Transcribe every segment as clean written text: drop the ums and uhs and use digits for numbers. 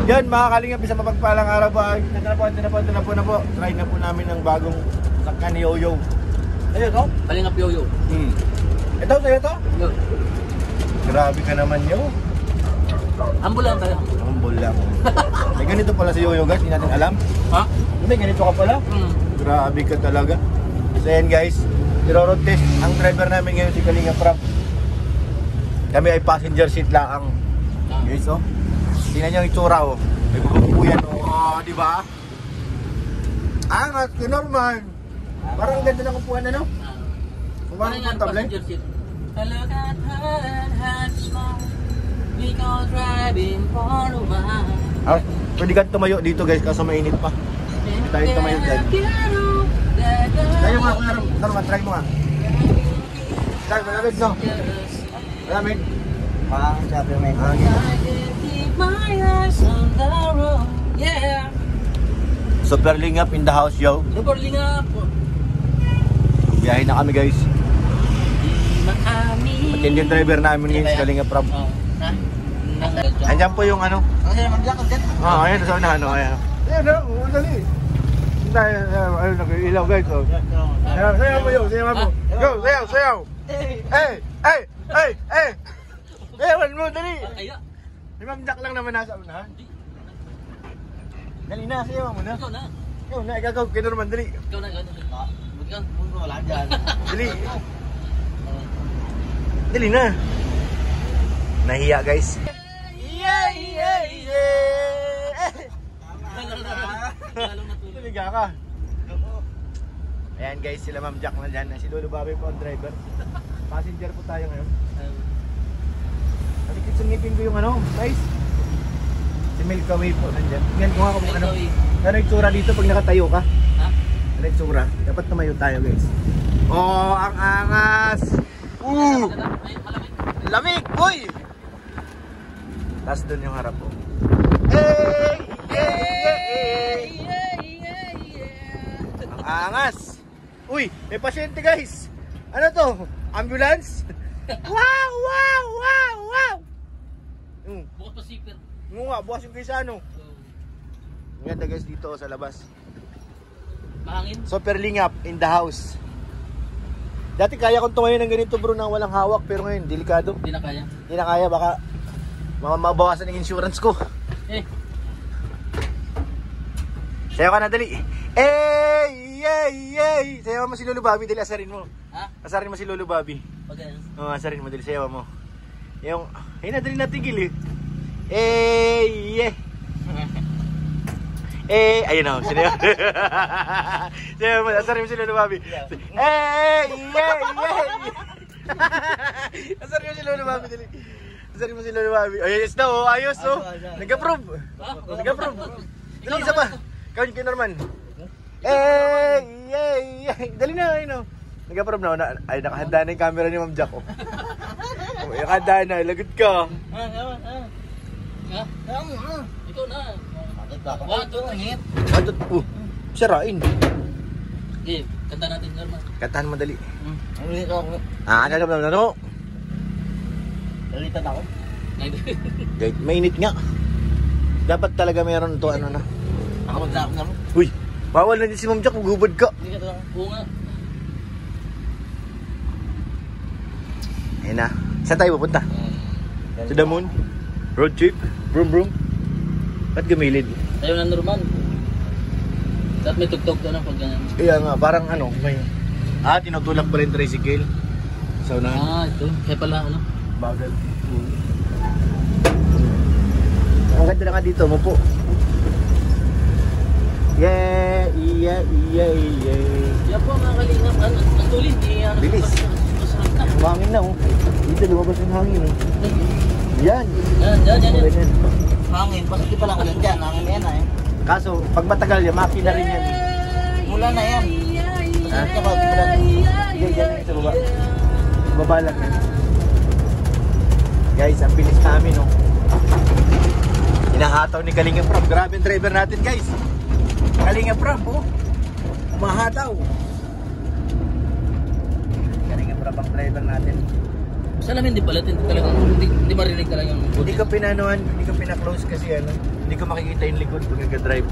Yan mga kalingap, isang mapagpalang araw po. Ito na po. Try na po namin ng bagong sakyan ni Yoyo. Ano ito? Kalingap Yoyo. Ito, sa'yo ito? Yo. Grabe ka naman, Yo. Humble lang tayo. Humble lang. May ganito pala si Yoyo, guys. Hindi natin alam. Ha? May ganito ka pala? Grabe ka talaga. So yan guys, niro-road test ang driver namin ngayon si Kalinga Prab. Kami ay passenger seat lang. Guys, oh. Tingnan niyo yung itsura, oh. May bubuyan, oh. Di ba? Angat, normal. Parang ganda ng upuan, ano? Parang nga passenger seat. Look at her and smile. We go driving for a while. Pwede ka tumayo dito guys, kaso mainit pa. Tayo tumayo guys. Tayo nga, normal, try mo nga. Try, malamig, no? Malamig. Parang sabi mo Super Lingap in the house, yo. Super Lingap. Biyahe na kami guys. Matindi yung driver namin ngayon si Kalinga Prab. Andiyan po yung ano. Ayan, nasa unahan, ayan. Ayan, dali. Ayun, nag-ilaw guys. Sayaw mo, yo, sayaw mo. Go, sayaw. Hey! Sayawan mo, dali. Si Ma'am Jack lang naman nasa unahan. Dali na, sayawan mo na. Ikaw na, ikaw, kinorman, dali. Ikaw na. wala dyan. Dali. Dali na. Nahiya guys. Tuliga ka. Ayan guys, sila Ma'am Jack na dyan. Si Lolo Bobby po ang driver. Passenger po tayo ngayon. Kasi kisungipin ko yung ano, guys. Si Milky Way po nandyan. Tingnan ko nga kung ano. Ano yung tsura dito pag nakatayo ka? Ha? Ano yung tsura? Dapat tumayo tayo guys. Oh, ang angas! Lamig! Uy! Tapos dun yung harap po. Hey! Ang angas! Uy! May pasyente guys! Ano to? Ambulance? Wow! Bukas pa zipper. Nga, bukas yung kaysa ano. Ang ganda guys dito sa labas. Mahangin? Super Lingap in the house. Dati kaya kong tumayo ng ganito bro nang walang hawak, pero ngayon delikado. Hindi na kaya. Hindi na kaya, baka mabawasan ng insurance ko. Sayaw ka na, dali. Sayaw mo si Lolo Bobby, dali, asarin mo. Ha? Asarin mo si Lolo Bobby. Okay. Oo, asarin mo, dali, sayaw mo. Yung, ayun na, dali natigil eh. Ayun o, sayaw. Sayaw mo, asarin mo si Lolo Bobby. Asarin mo si Lolo Bobby, dali. Asarin mo si Lolo Bobby. Ayos na oh, ayos oh. Nag-approve. Dali, isa pa. Kawin kayo Norman. Dali na, ayun o. Nag-approve na. Ay, nakahanda na yung camera ni Ma'am Jack oh. Nakahanda na, lagot ka. Ikaw na. Sirain. Okay, kanta natin Norman. Kantahan mo dali. Ano? Dalitan ako. Mainit nga. Dapat talaga meron to ano na. Nakamagdakap na mo. Uy, bawal na din si Ma'am Jack, gubad ka. Hindi ka lang. Oo nga. Ayun na. Saan tayo pupunta? To the moon? Road trip? Vroom. Ba't gumilid? Tayo na Norman. Dapat may tugtog ka na pag ganyan. Kaya nga, parang ano, may... tinutulak pa rin tricycle. So na... Ito. Kaya pala, ano? Bagal. Ang ganda na ka dito, mo po. Yeah. Yan po mga kalingap. Ang tuloy. Bilis. Ang hangin na oh. Dito lumabas yung hangin oh. Yan. Hangin, basta di pala ko yan dyan. Hangin na yan eh. Kaso, pag matagal yan, makina rin yan. Mula na yan. Ha? Yan sa baba. Baba lang yan. Guys, ang bilis namin oh. Hinahataw ni Kalinga Prab. Grabe ang driver natin guys. Kalinga Prab oh. Umahataw. Kalinga Prab ang driver natin. Salamin din pala, hindi marinig talaga yung Hindi ka pinanuhan, hindi ka pina-close kasi ano, hindi ko makikita yung likod pag nag-drive.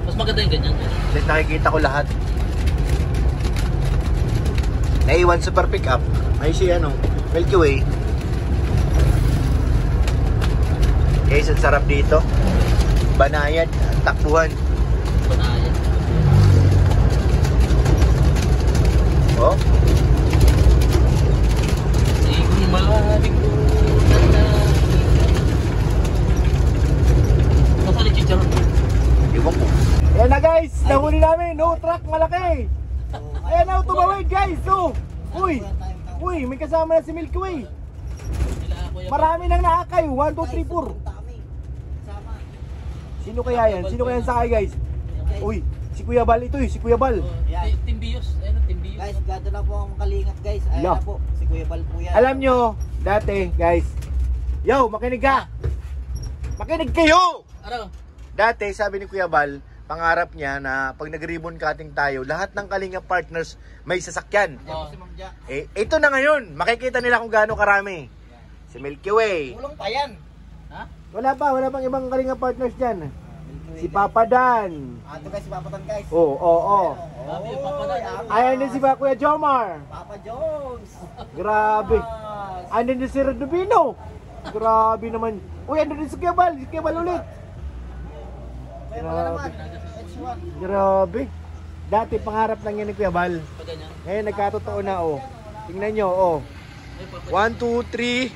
Mas maganda yung ganyan. At least nakikita ko lahat. Naiwan super pickup. Ay si ano, Milky Way. Guys, ang sarap dito. Banayad, takbuhan. Banayad. Oh. Nasaan yung chicharon? Iwan ko. Ayan na guys, nahuli namin. No truck, malaki. Ayan na, tumawid guys. So, uy, may kasama na si Milky Way. Marami nang nakakay. 1, 2, 3, 4. Sino kaya yan? Sino kaya yan sakay guys? Uy, si Kuya Bal ito eh, si Kuya Bal. Team Bios. Ayun, Team Bios. Guys, gado na po ang kalingap guys. Ayan Yeah. na po, si Kuya Bal po yan. Alam nyo, dati guys. Yo, makinig ka. Makinig kayo! Ano? Dati, sabi ni Kuya Bal, pangarap niya na pag nag-ribbon cutting tayo, lahat ng Kalinga partners may sasakyan. Oh. Si Ma'am Jack. Eh, ito na ngayon. Makikita nila kung gaano karami. Si Milky Way. Tulong pa yan. Ha? Wala pang ibang Kalinga partners dyan. Si Papa Dan. Ito guys, si Papa Tan guys. Oo. Sabi yung Papa Dan. Ayan din si Kuya Jomar. Papa Jones. Grabe. Andun din si Redovino. Grabe naman. Uy, andun din si Kuya Bal. Si Kuya Bal ulit. Kuya Bal naman. H1. Grabe. Dati pangarap lang yan ni Kuya Bal. Pag ganyan. Ngayon nagkatotoo na oh. Tingnan nyo oh. Ay, Papa. 1, 2, 3,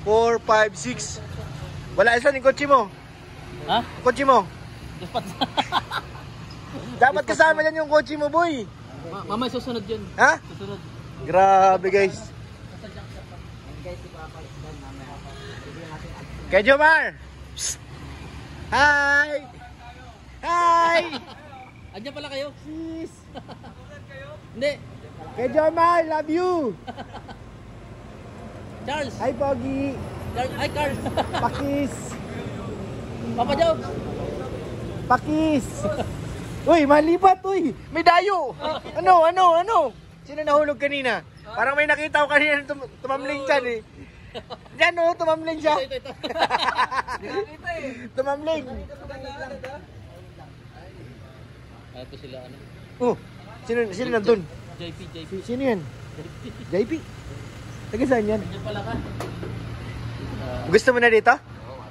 4, 5, 6. Wala isa yung kotse mo. Ha? Kotse mo. Dapat. Dapat kasama yan yung kotse mo, boy. Mamay susunod yun. Ha? Susunod. Grabe, guys. Guys, si Papa Dan mamaya. Kay Jomar. Psst. Hi. Hi. Andiyan pala kayo? Sis. Hindi. Kay Jomar, love you. Charles. Hi, Pogi. Charles. Hi, Carl. Pakis. Papa Joe. Pakis. Uy, malibat, uy. May dayo. Ano? Sino nahulog kanina? Parang may nakita ko kanina tumamling dyan eh. Diyan oh, tumamling siya. Ito. Tumamling. Ito sila ano. Oh, sino nandun? JP. Sino yan? JP? Taga saan yan? Andiyan pala ka. Gusto mo na dito?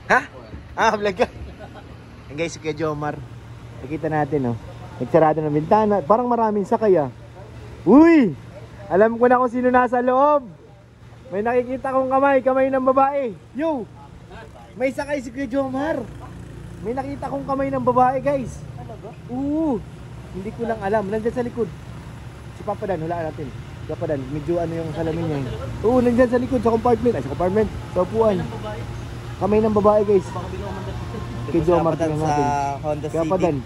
Ha? Vlog ka. Yan guys, si Kuya Jomar. Nakita natin, oh. Nagsarado ng bintana. Parang maraming sakay, ah. Uy! Alam ko na kung sino nasa loob. May nakikita kong kamay ng babae. Yo! May sakay si Kuya Jomar. May nakita kong kamay ng babae, guys. Oo. Hindi ko lang alam. Nandyan sa likod. Si Papa Dan, hulaan natin. Si Papa Dan, medyo ano yung salamin niya. Oo, nandyan sa likod, sa compartment. Ay, sa compartment. Sa upuan. Kamay ng babae, guys. Kay Jomar, tingnan natin. Honda Kaya pa Dan,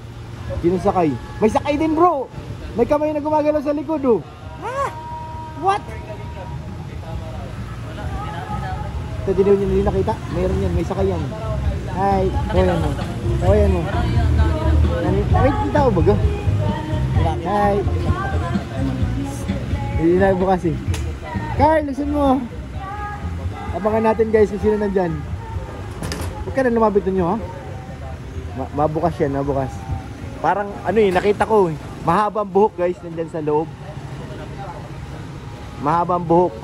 sino sakay? May sakay din, bro! May kamay na gumagalaw sa likod, oh. Ha? What? Ito, hindi nakita. Mayroon yan, may sakay yan. Hi. Tawayan mo. Tawayan mo. Nakikita ko baga? Hi. Hindi na bukas eh. Carl, listen mo. Abangan natin guys kung sino nandyan. Huwag ka na lumabit ninyo ha. Mabukas yan, mabukas. Parang ano eh, nakita ko eh. Mahabang buhok guys, nandyan sa loob. Mahabang buhok.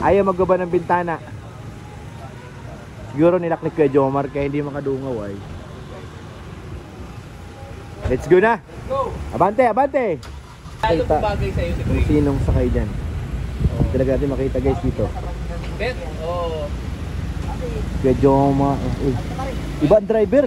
Ayaw magbaba ng bintana. Siguro nilak ni Kuya Jomar kaya hindi makadungaw ay. Let's go na! Go! Abante! Ano kung bagay sa'yo si Kung sinong sakay dyan. Talaga natin makita guys dito. Bet? Oo. Kuya Jomar. Uy. Ibang driver.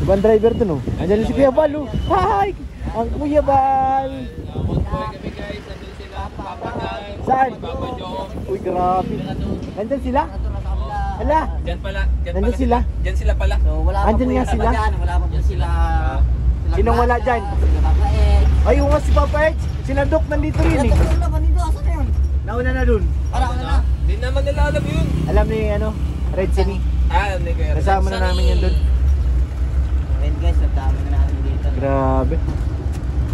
Ibang driver to no. Andiyan si Kuya Bal. Oh. Hi! Ang Kuya Bal. Magboy kami guys. Nandun sila. Papa Dan. Saan? Papa Joe. Uy, grabe. Nandyan sila? Hala. Diyan pala. Nandun sila? Diyan sila pala. So, wala pa Andyan po nga yung sila. dyan. Wala pa po sila. Sinong wala dyan? Sila Papa Ed. Ay, yung nga si Papa X. Sila Doc nandito rin eh. Sila naman dito. Asan na yun? Nauna na dun. Parang ano na. Hindi naman nila alam yun. Alam ni ano? Red Cine. Hindi ko Kasama na namin yan dun. Ayan guys, nagdami na natin dito. Grabe.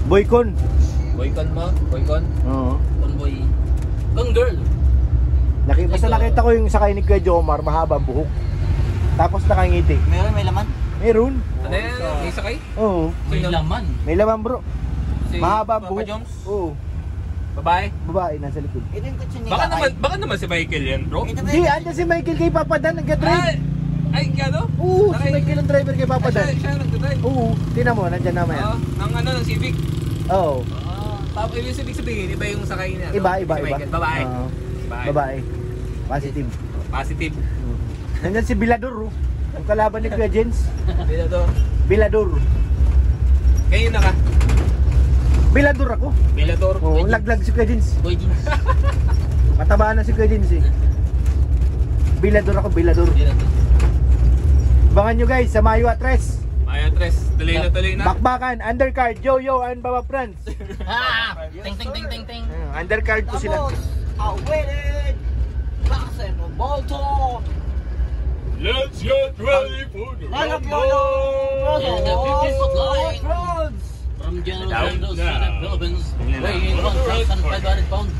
Boycon. Boycon mo? Boycon? Oo. Convoy. Kung girl. Basta nakita ko yung sakay ni Kuya Jomar, mahaba ang buhok. Tapos nakangiti. Meron, may laman. Meron. Ano yan? May sakay? Oo. May laman. May laman bro. Si Mahaba ang Papa buhok. Joms? Oo. Babae? Babae nasa likod. Ito yung kutsi ni Baka naman si Michael yan, bro. Hindi, andyan si Michael kay Papa Dan, nag-drive. Ay, gano? Oo, si Nakay- Michael ang driver kay Papa Dan. Siya nagdadrive. Oo, tingnan mo, nandyan naman yan. Oo, ng Civic. Oo. Tapos yung Civic sabihin, iba yung sakay niya. no? Iba. Si Michael. Babae. Oo. Babae. Babae. Positive. Positive. Nandyan si Bilador, oh. Ang kalaban ni Kuya Jens. Dito to. Bilador. Kayo na ka. Bilador ako. Bellator. Oo, laglag si Kuya Jens. Boy jeans. Matabaan na si Kuya Jens eh. Bilador ako, Bilador. Abangan nyo guys, sa Mayo Atres. Maya Tres. Tuloy na. Bakbakan, undercard, Yo-Yo and Baba Franz. Ting ting ting ting ting. Undercard ko sila. Tapos, awaited. Lassen of Bolton. Let's get ready for the Line up your Yeah, the 50-foot line. France. From General Down Santos to now. the Philippines, weighing 1,500 pounds.